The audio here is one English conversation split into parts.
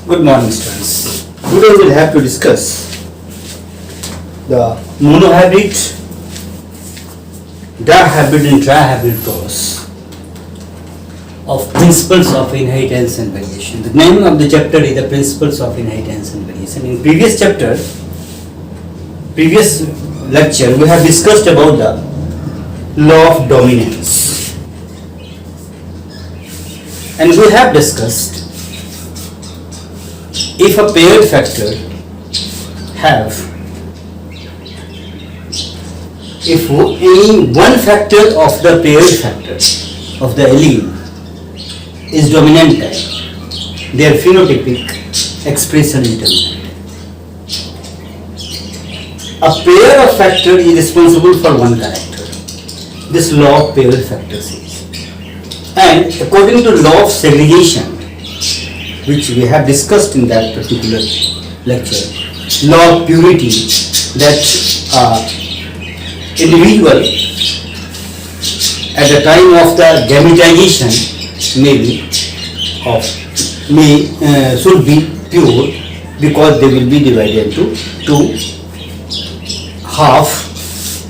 Good morning, students. Today we will have to discuss the monohybrid, dihybrid and trihybrid cross of principles of inheritance and variation. The name of the chapter is the principles of inheritance and variation. In previous lecture, we have discussed about the law of dominance, and we have discussed if a paired factor if any one factor of the paired factor of the allele is dominant type, their phenotypic expression is dominant. A pair of factor is responsible for one character. This law of paired factor says. And according to law of segregation, which we have discussed in that particular lecture, law of purity, that individual at the time of the gametization should be pure, because they will be divided into two half.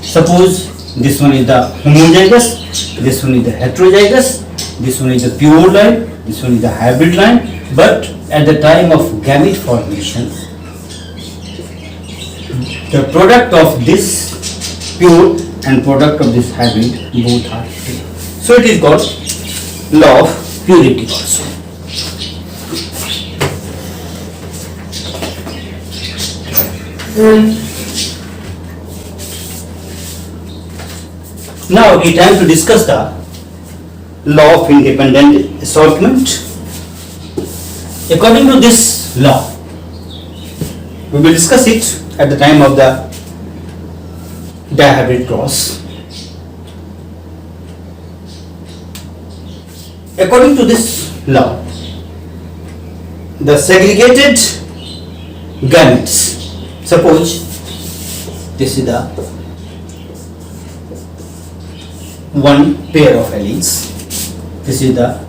Suppose this one is the homozygous, this one is the heterozygous, this one is the pure line, this one is the hybrid line. But at the time of gamete formation, the product of this pure and product of this hybrid both are pure. So it is called law of purity also. Now it is time to discuss the law of independent assortment. According to this law, we will discuss it at the time of the dihybrid cross. According to this law, the segregated gametes, suppose this is the one pair of alleles, this is the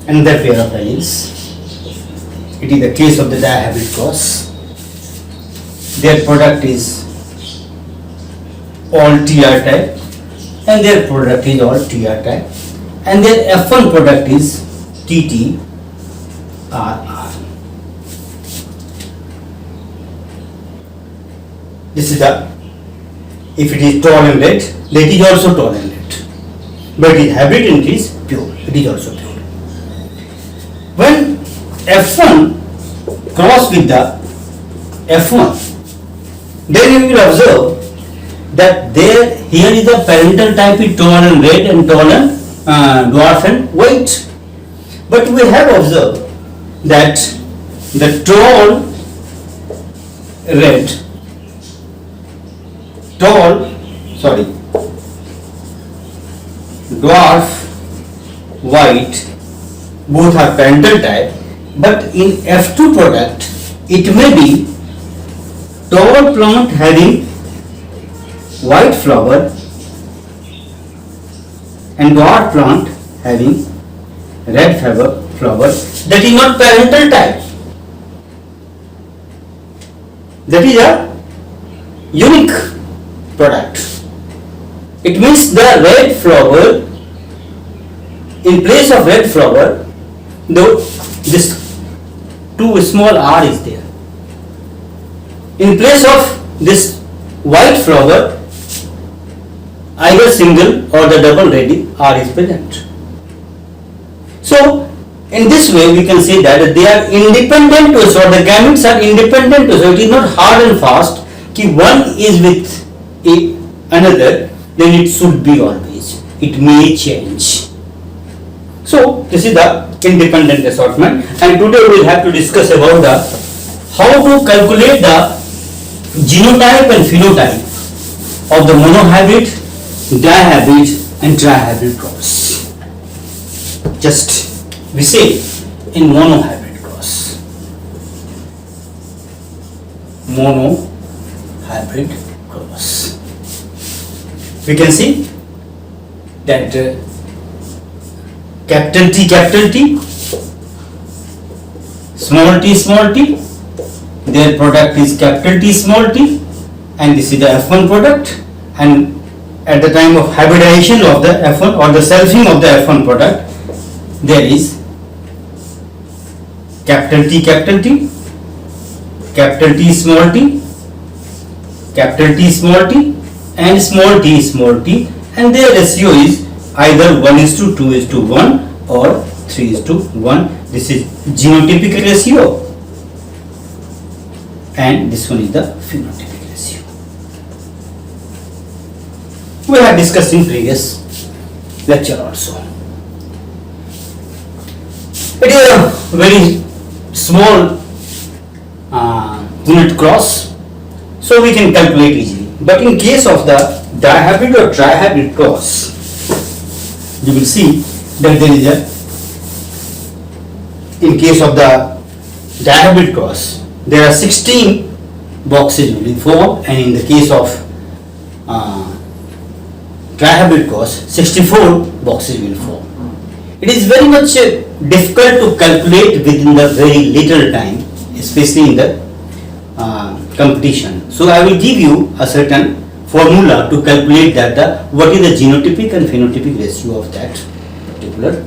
another pair of alleles. It is the case of the dihybrid cross. Their product is all TR type and their product is all TR type, and their F1 product is TT RR. This is the, if it is tall and red, then it is also tall and red. But it is hybrid and it is pure, it is also pure. When F1 cross with the F1, then you will observe that here is the parental type is tall and red and tall and dwarf and white. But we have observed that the tall red, dwarf white, both are parental type, but in F2 product it may be tall plant having white flower and dwarf plant having red flower. That is not parental type. That is a unique product. It means the red flower, in place of red flower, this two small r is there. In place of this white flower, either single or the double ready r is present. So in this way we can say that they are independent to us, or the gametes are independent to us. So it is not hard and fast कि one is with another, then it should be always. It may change. So this is the independent assortment, and today we will have to discuss about the how to calculate the genotype and phenotype of the monohybrid, dihybrid and trihybrid cross. Just we say in monohybrid cross. Monohybrid cross. We can see that capital T small t, their product is capital T small t, and this is the F1 product, and at the time of hybridization of the F1 or the selfing of the F1 product, there is capital T, capital T small t, capital T small t, and small t, and their ratio is either 1:2:1 or 3:1. This is genotypic ratio, and this one is the phenotypic ratio. We have discussed in previous lecture also. It is a very small unit cross, so we can calculate easily. But in case of the dihybrid or trihybrid cross, you will see that there is a, in case of the dihybrid cross, there are 16 boxes will be formed, and in the case of trihybrid cross, 64 boxes will form. It is very much difficult to calculate within the very little time, especially in the competition. So I will give you a certain formula to calculate that what is the genotypic and phenotypic ratio of that particular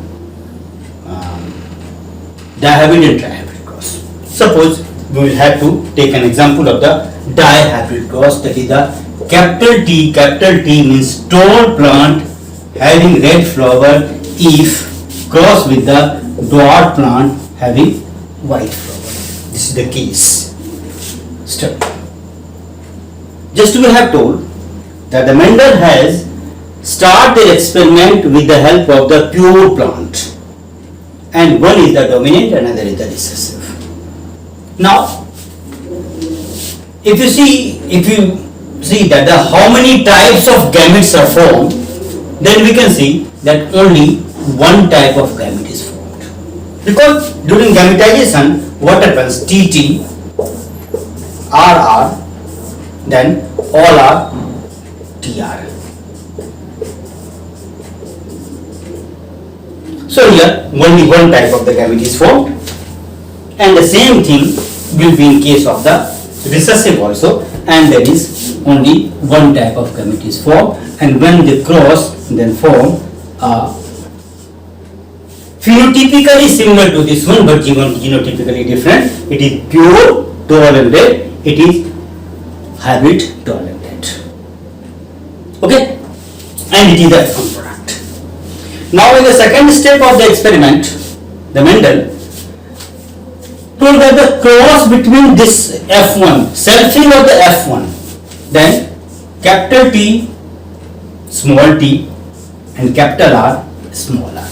dihybrid and trihybrid cross. Suppose we will have to take an example of the dihybrid cross, that is the capital T means tall plant having red flower if crossed with the dwarf plant having white flower. This is the case study. Just we have told that the Mendel has started the experiment with the help of the pure plant, and one is the dominant, another is the recessive. Now, if you see that how many types of gametes are formed, then we can see that only one type of gamete is formed. Because during gametization, what happens? TT, RR, then all are TR. So here only one type of the gamete is formed, and the same thing will be in case of the recessive also, and there is only one type of gamete is formed, and when they cross then form phenotypically similar to this one but genotypically different. It is pure tall and red, it is hybrid tall and red. Okay, and it is the F1 product. Now in the second step of the experiment, the Mendel told that the cross between this F1, selfing of the F1, then capital T, small t, and capital R, small r.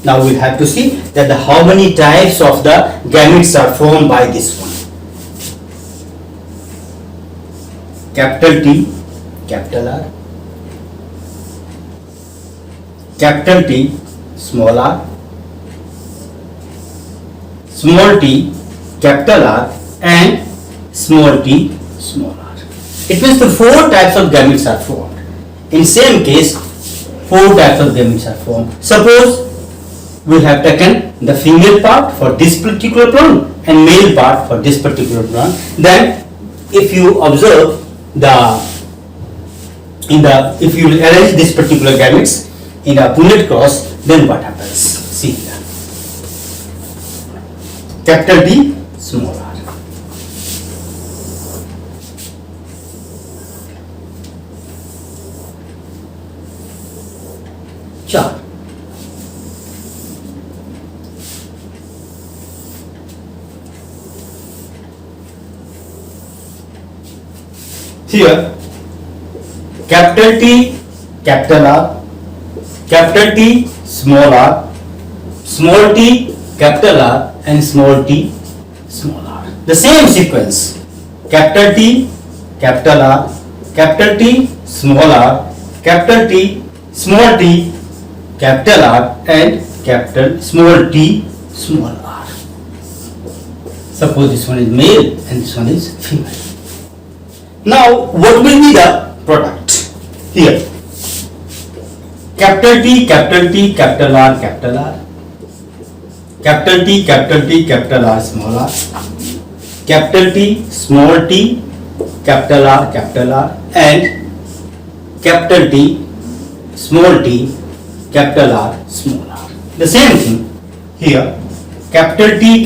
Now we have to see that how many types of the gametes are formed by this one. Capital T, capital R, capital T, small r, small t, capital R, and small t, small r. It means the four types of gametes are formed. In same case, four types of gametes are formed. Suppose we have taken the female part for this particular plant and male part for this particular plant. Then if you observe if you arrange this particular gametes in a Punnett cross, then what happens? See here. Capital T, small r. Sure. Here, capital T, capital R, capital T, small r, small t, capital R, and small t, small r. The same sequence. Capital T, capital R, capital T, small r, capital T, small t, capital R, and capital small t, small r. Suppose this one is male and this one is female. Now, what will be the product? Here, capital T, capital R, capital R, capital T, capital T, capital R, small r, capital T, capital R, and capital T, small t, capital R, small r. The same thing here, capital T,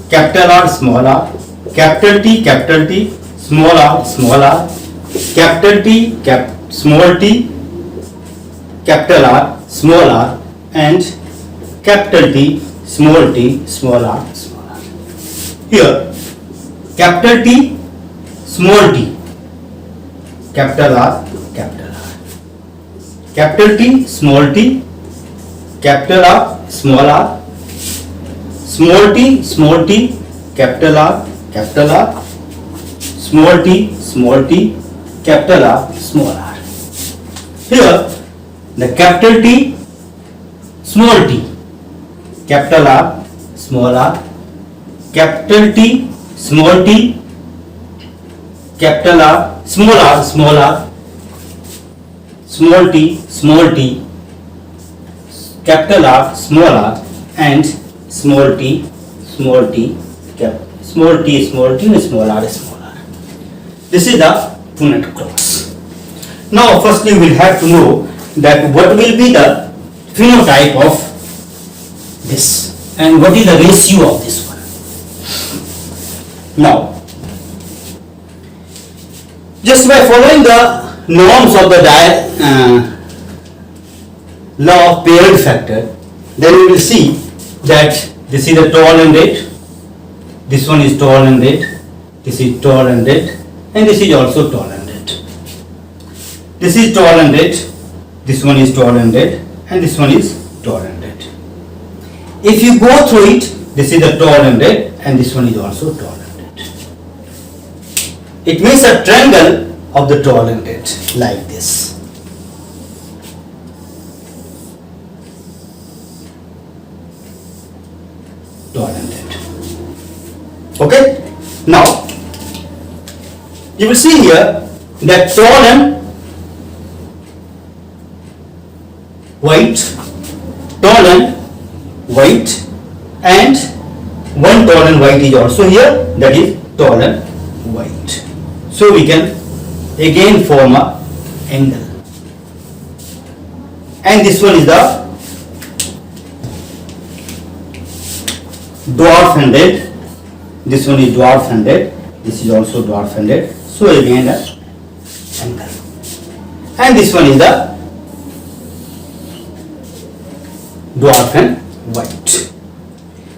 capital R, small r, capital T, small r, capital T, small t, capital R, small r, and capital T, small r, small r. Here, capital T, small t, capital R, capital T, small t, capital R, small r, small t, capital R, small t, capital R, small r. Here, the capital T, small t, capital R, small r, capital T, small t, capital R, small r, small t, capital R, small r, and small t, and small r. This is the Punnett cross. Now, firstly, we will have to know that what will be the phenotype of this and what is the ratio of this one. Now, just by following the norms of the law of paired factor, then we will see that this is the tall and red, this one is tall and red, this is tall and red, and this is also tall and red. This is tall and red, this one is tall and red, and this one is tall and red. If you go through it, this is the tall and red, and this one is also tall and red. It means a triangle of the tall and red, like this. Tall and red. Okay? Now, you will see here that tall and white, and one tall and white is also here, that is tall and white. So we can again form a angle, and this one is the dwarf and red, this one is dwarf and red, this is also dwarf and red, so again an angle, and this one is the dwarf and white.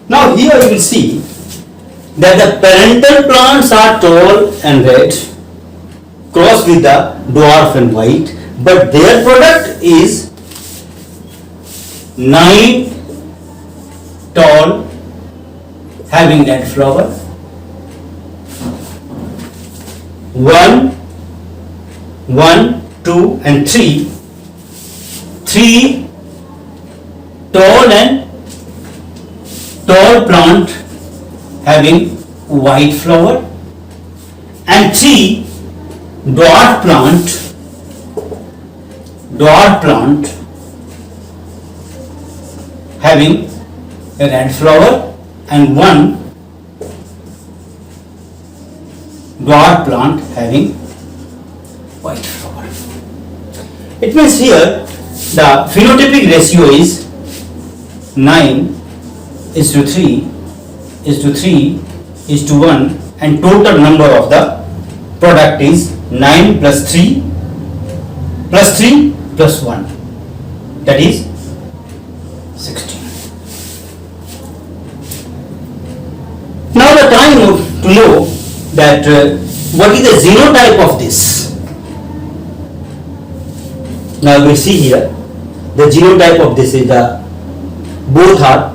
Now here you will see that the parental plants are tall and red crossed with the dwarf and white, but their product is 9 tall having red flower, 1, 2 and 3 tall plant having white flower, and 3 dwarf plant having a red flower, and 1 dwarf plant having white flower. It means here the phenotypic ratio is 9:3:1, and total number of the product is 9 plus 3 plus 1, that is 16. Now the time to know that what is the genotype of this. Now we see here the genotype of this is the both are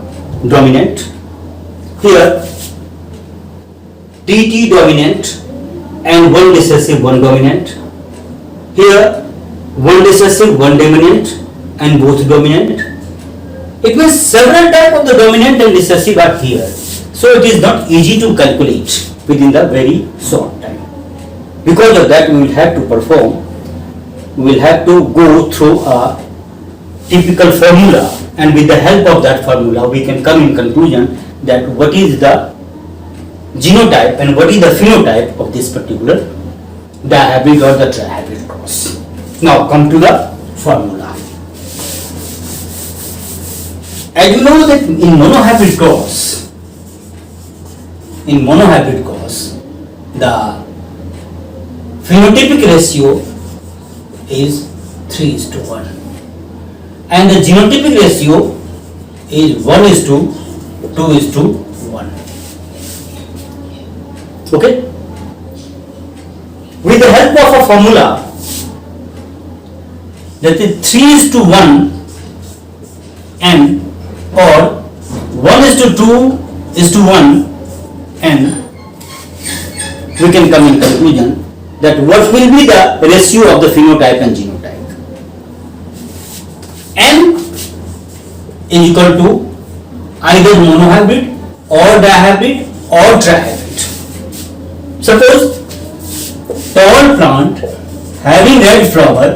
dominant. Here TT dominant and 1 recessive 1 dominant. Here 1 recessive 1 dominant and both dominant. It means several types of the dominant and recessive are here. So it is not easy to calculate within the very short time. Because of that we will have to go through a typical formula, and with the help of that formula we can come in conclusion that what is the genotype and what is the phenotype of this particular dihybrid or the trihybrid cross. Now come to the formula. As you know that in monohybrid cross, the phenotypic ratio is 3:1 and the genotypic ratio is 1:2:1. Okay? With the help of a formula that is 3:1 and or 1:2:1 and we can come in conclusion that what will be the ratio of the phenotype and genotype. N is equal to either monohybrid or dihybrid or trihybrid. Suppose tall plant having red flower,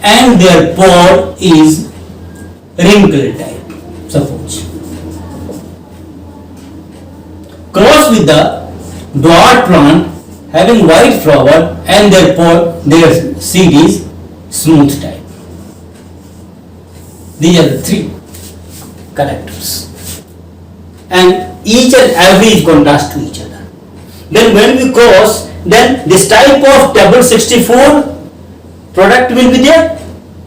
and their pod is wrinkle type, suppose. Cross with the dwarf plant having white flower and their seed is smooth type. These are the three characters, and each and every is contrast to each other. Then when we cross, then this type of double 64 product will be there.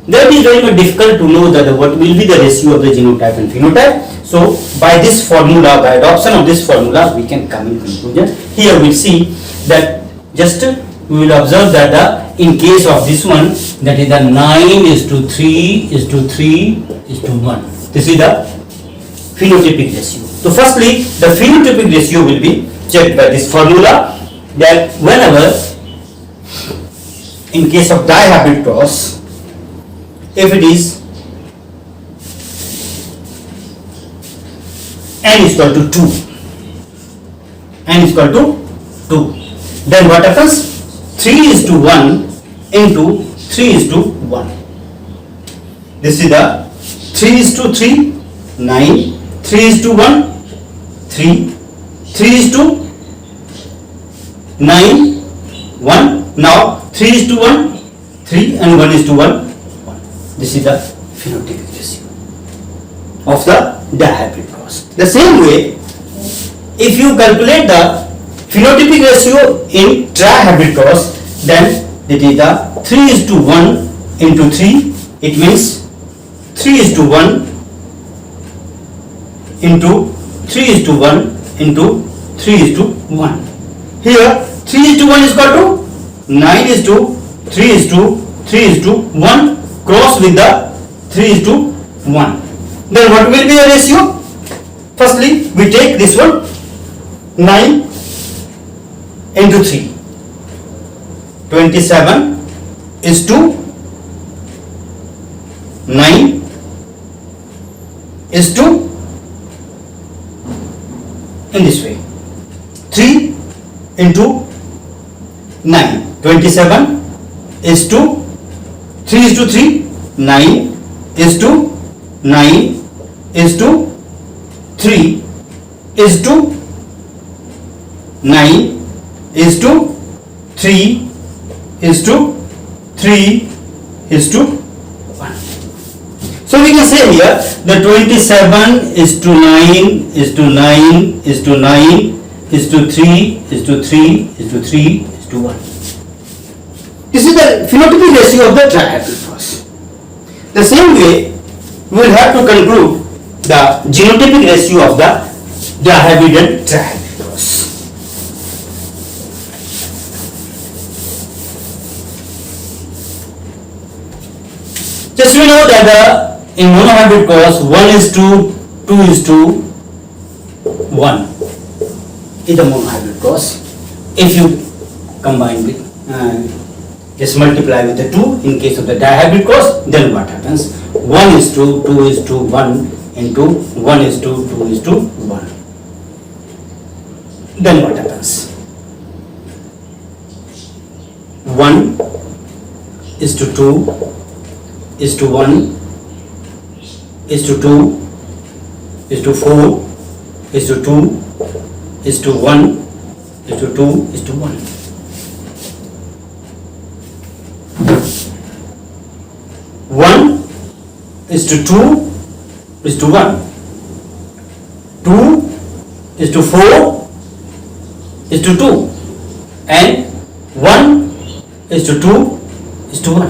That is very much difficult to know that what will be the ratio of the genotype and phenotype. So by this formula, by adoption of this formula, we can come in conclusion. Here we see that just we will observe that in case of this one, that is the 9:3:3:1. This is the phenotypic ratio. So firstly, the phenotypic ratio will be checked by this formula, that whenever in case of dihybrid cross, if it is n is equal to 2, then what happens? 3:1 into 3:1. This is the 3:3, 9, 3:1, 3, 3:9, 1. Now 3:1, 3 and 1:1, 1. This is the phenotypic ratio of the dihybrid cross. The same way, if you calculate the phenotypic ratio in trihybrid cross, then it is the 3:1 into 3. It means 3:1 into 3:1 into 3:1. Here 3:1 is equal to 9:3:3:1 cross with the 3:1. Then what will be the ratio? Firstly, we take this one, 9 into 3, 27 is to 9 is to, in this way, 3 into 9, 27 is to 3:3, 9 is to 9 is to 3 is to 9 is to 3 is to 3 is to 1. So we can say here the 27 is to 9 is to 9 is to 9 is to 3 is to 3 is to 3 is to 1. This is the phenotypic ratio of the trihybrid cross. The same way, we will have to conclude the genotypic ratio of the dihybrid and trihybrid cross. Just we know that in monohybrid cross 1:2:1 is the monohybrid cross. If you combine with just multiply with the 2 in case of the dihybrid cross, then what happens? 1:2:1 into 1:2:1. Then what happens? 1 is to 2 is to 1 is to 2 is to 4 is to 2 is to 1 is to 2 is to 1. 1 is to 2 is to 1. 2 is to 4 is to 2, and 1 is to 2 is to 1.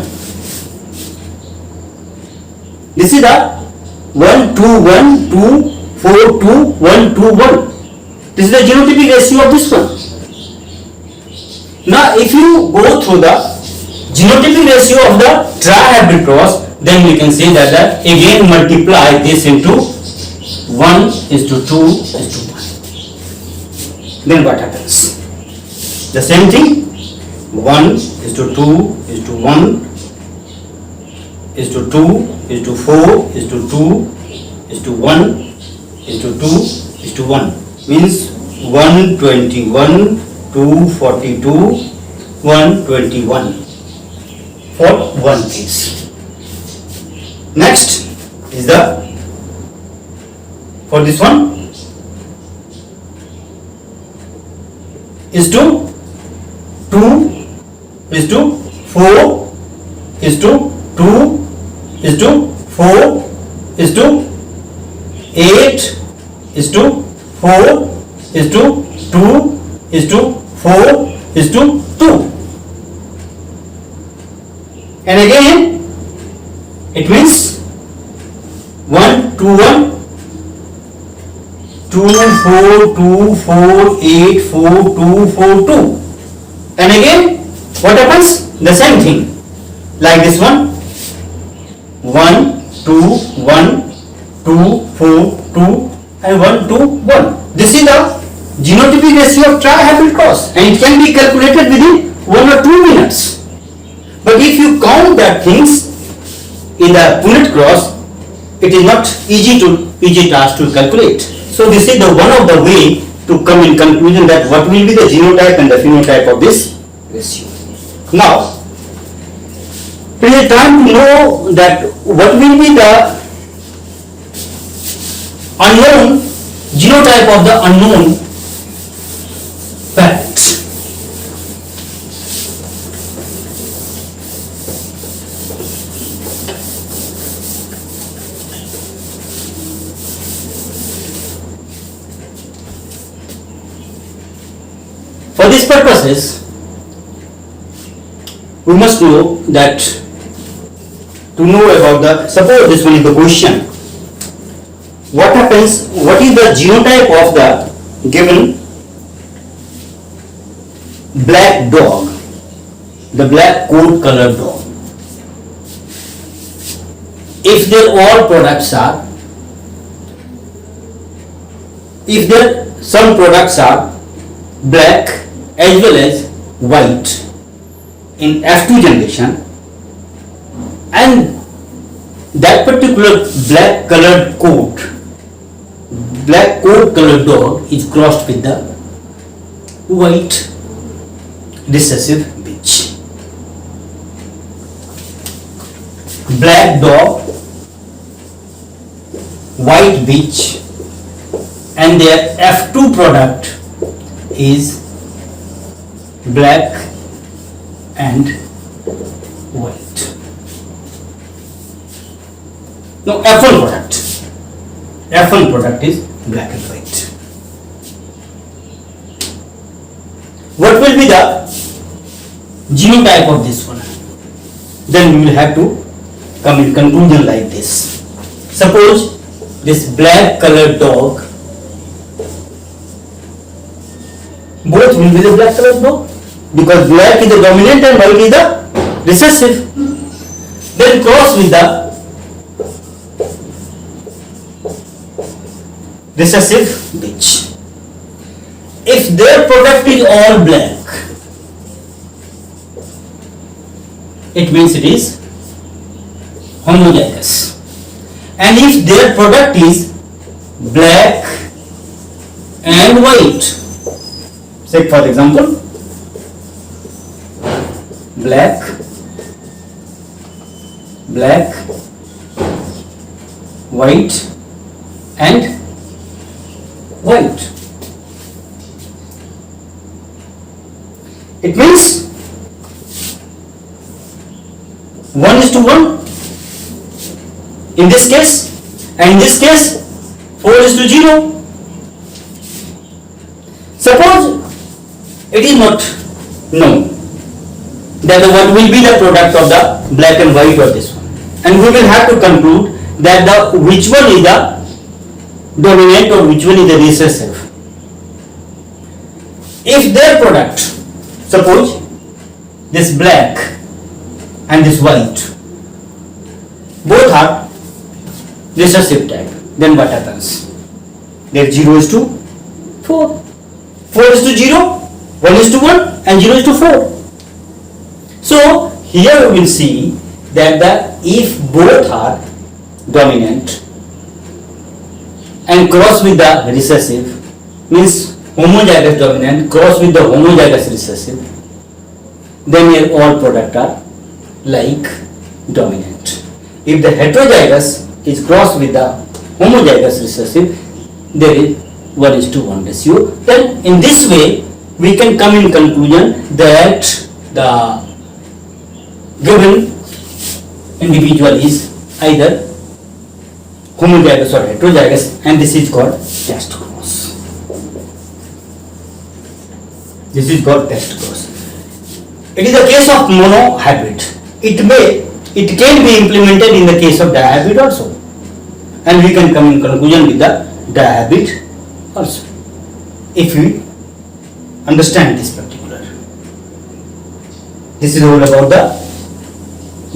This is the 1 2 1 2 4 2 1 2 1. This is the genotypic ratio of this one. Now if you go through the genotypic ratio of the tri-hybrid cross, then we can say that again multiply this into 1 is to 2 is to 1. Then what happens? The same thing, 1 is to 2 is to 1 is to 2 is to 4 is to 2 is to 1 is to 2 is to 1. Means 121, 242, 121 for one case. Next is the, for this one, is to 2 is to 4 is to 2 is to 4 is to 8 is to 4 is to 2 is to 4 is to 2. And again it means 1 2 1 2 4 2 4 8 4 2 4 2. And again what happens? The same thing, like this one, 1 2 1 2 4 2 and 1 2 1. This is the genotypic ratio of tri-hybrid cross, and it can be calculated within 1 or 2 minutes. But if you count that things in the Punnett cross, it is not easy task to calculate. So this is the one of the way to come in conclusion that what will be the genotype and the phenotype of this ratio. Now it is time to know that what will be the unknown genotype of the unknown parent. For these purposes, we must know that to know about the, suppose this one is the question, what happens, what is the genotype of the given black dog, the black coat colored dog? If their all products are, if there some products are black as well as white in F2 generation, and that particular black colored coat, black coat colored dog is crossed with the white recessive bitch. Black dog, white bitch, and their F2 product is black and white. No, F1 product. F1 product is black and white. What will be the genotype of this one? Then we will have to come in conclusion like this. Suppose this black colored dog, both will be the black colored dog, because black is the dominant and white is the recessive. Then cross with the recessive bitch. If their product is all black, it means it is homozygous. And if their product is black and white, say for example black black, white and white. It means 1:1 in this case, and in this case 4:0. Suppose it is not known that what will be the product of the black and white or this one, and we will have to conclude that the which one is the dominant or which one is the recessive. If their product, suppose this black and this white, both are recessive type, then what happens? Their 0:4, 4:0, 1:1 and 0:4. So here we will see that if both are dominant and cross with the recessive, means homozygous dominant cross with the homozygous recessive, then here all product are like dominant. If the heterozygous is crossed with the homozygous recessive, there is 1:1 ratio. Then in this way we can come in conclusion that the given individual is either homozygous or heterozygous, and this is called test cross. This is called test cross. It is a case of monohybrid. It can be implemented in the case of dihybrid also, and we can come in conclusion with the dihybrid also, if we understand this particular. This is all about the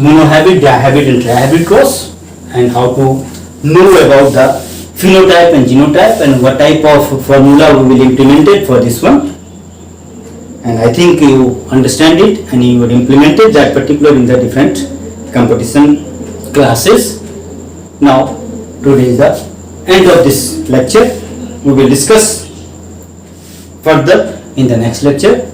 monohybrid, dihybrid and trihybrid cross, and how to know about the phenotype and genotype and what type of formula we will implement it for this one. And I think you understand it and you would implement it that particular in the different competition classes. Now today is the end of this lecture. We will discuss further in the next lecture.